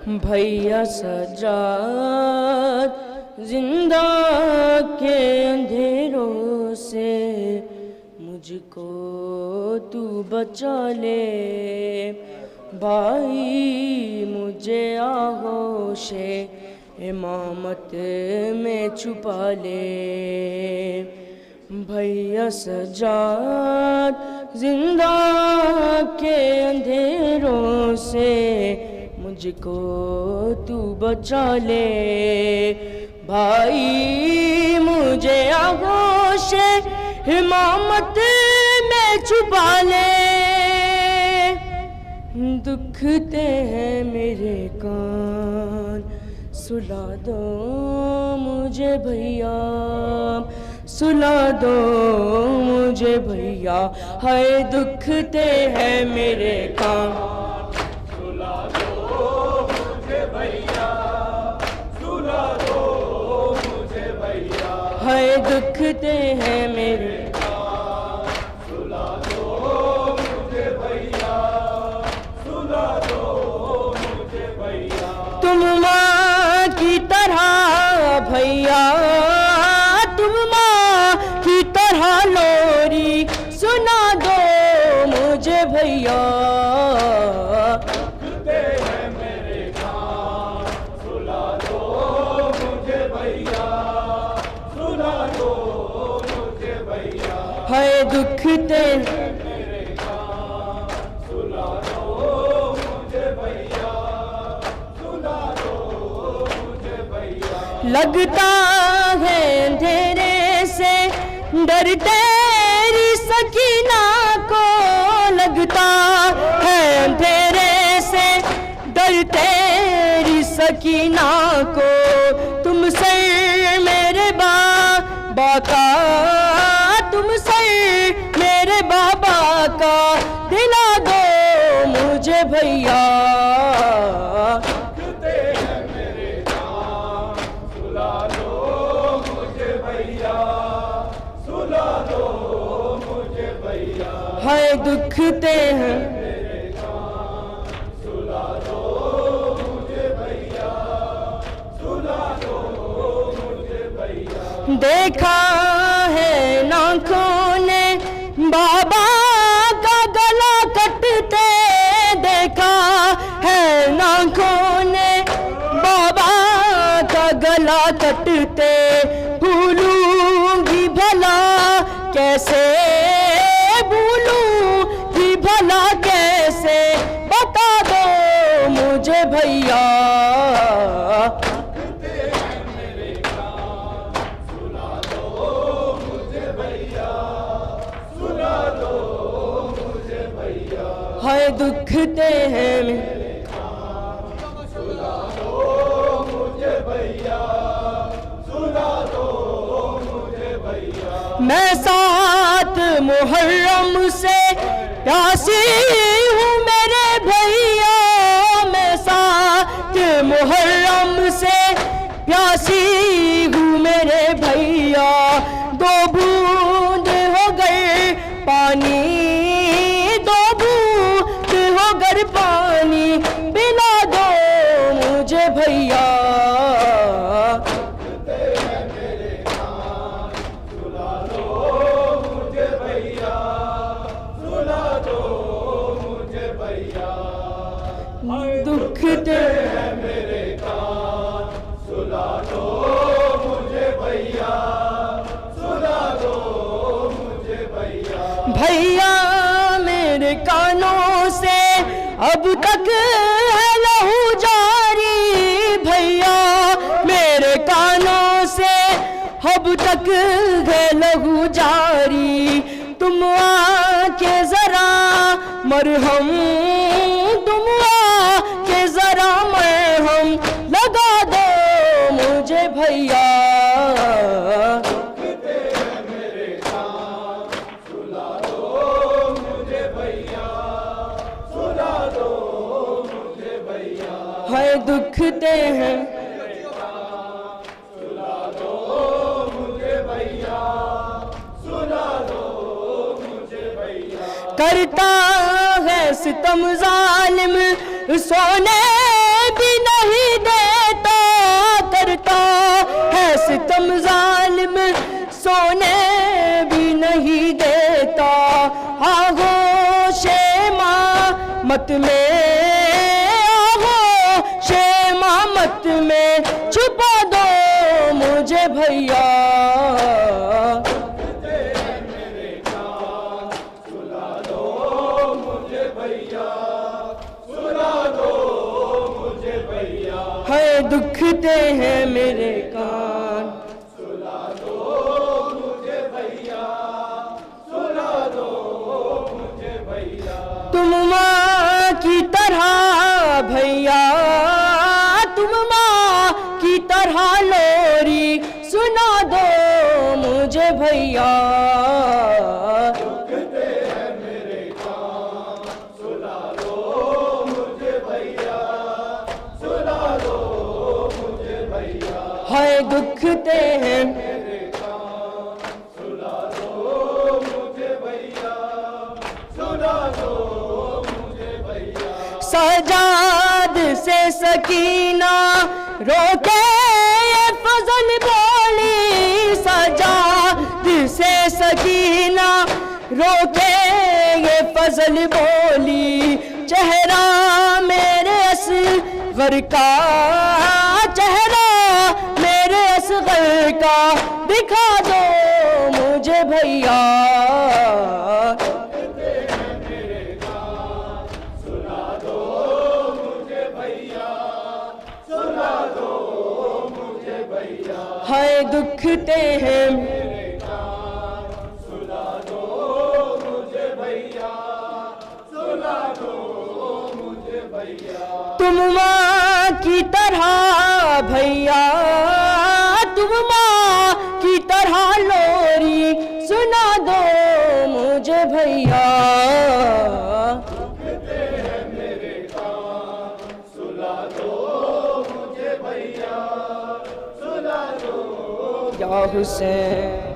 भैया सज्जाद जिंदा के अंधेरों से मुझको तू बचा ले, भाई मुझे आगोशे इमामत में छुपा ले। भैया सज्जाद जिंदा के अंधेरों से मुझको तू बचा ले, भाई मुझे आगोशे इमामत में छुपा ले। दुखते हैं मेरे कान सुला दो मुझे भैया, सुला दो मुझे भैया, हाय दुखते हैं मेरे कान सुला दो मुझे भैया, सुला दो मुझे भैया, हाय दुखते हैं मेरे सुला दो मुझे भैया, सुला दो मुझे भैया। तुम माँ की तरह भैया, तुम माँ की तरह लोरी सुना दो मुझे भैया। दुखते हैं मेरे कान सुला दो मुझे भैया, सुला दो मुझे भैया, हाय दुखते मेरे कान सुला दो मुझे भैया, सुला दो मुझे भैया। लगता है अंधेरे से डर तेरी सकीना को, लगता है अंधेरे से डर तेरी सकीना को। तुम सर मेरे बाबा का, तुम सर मेरे बाबा का दिला दो मुझे भैया। दुखते हैं मेरे कान सुला दो मुझे भैया, सुला दो मुझे भैया, हाय दुखते हैं मेरे कान सुला दो मुझे भैया, सुला दो मुझे भैया। देखा है नाखों ने बाबा का गला कटते, देखा है नाखों ने बाबा का गला कटते। भूलूंगी भला कैसे, भूलूंगी भला कैसे, बता दो मुझे भैया। दुखते हैं मेरे कान सुला दो मुझे भैया, सुला दो मुझे भैया, हाय दुखते हैं सुला दो मुझे भैया, सुला दो मुझे भैया। मैं सात मुहर्रम से प्यासी हूँ मेरे भैया, मैं सात मुहर्रम से प्यासी हूँ मेरे भैया। दो बूंद हो गए पानी, दो बूंद हो गए पानी, पिला दो मुझे भैया। दुखते हैं मेरे कान सुला दो मुझे भैया, सुला दो मुझे भैया, दुखते हैं मेरे कान सुला दो मुझे भैया, सुला दो मुझे भैया। भैया मेरे कानों से अब तक है लहू जारी, भैया मेरे कानों से अब तक है लहू जारी। तुम आके जरा मरहम, तुम आके जरा मरहम लगा दो मुझे भैया। दुखते हैं मेरे कान सुला दो मुझे भैया, सुला दो मुझे भैया, हाय दुखते हैं सुला दो मुझे भैया, सुला दो मुझे भैया। करता है सितम जालिम, सोने भी नहीं मत में आहो शेमा मत में छुपा दो मुझे भैया। मेरे कान सुला दो मुझे भैया, सुला दो मुझे भैया। है दुखते हैं मेरे कान, सुला दो मुझे भैया, सुला दो मुझे भैया। तुम माँ की तरह भैया, तुम माँ की तरह लोरी सुना दो मुझे भैया। दुखते हैं मेरे कान सुला दो मुझे भैया, सुला दो मुझे भैया। है दुखते हैं मेरे कान सुला दो मुझे भैया, सुला दो मुझे भैया। सजाद से सकीना रोके ये फजल बोली, सजाद से सकीना रोके ये फजल बोली। चेहरा मेरे असगर का, चेहरा मेरे असगर का दिखा दो मुझे भैया। मेरे कान सुला दो मुझे भैया, सुला दो मुझे भैया। है दुखते हैं मेरे कान सुला दो मुझे भैया, सुला दो मुझे भैया। तुम माँ की तरह भैया, तुम माँ की तरह लोरी सुना दो मुझे भैया। दुखते हैं मेरे कान सुला दो मुझे भैया, सुला दो या हुसैन।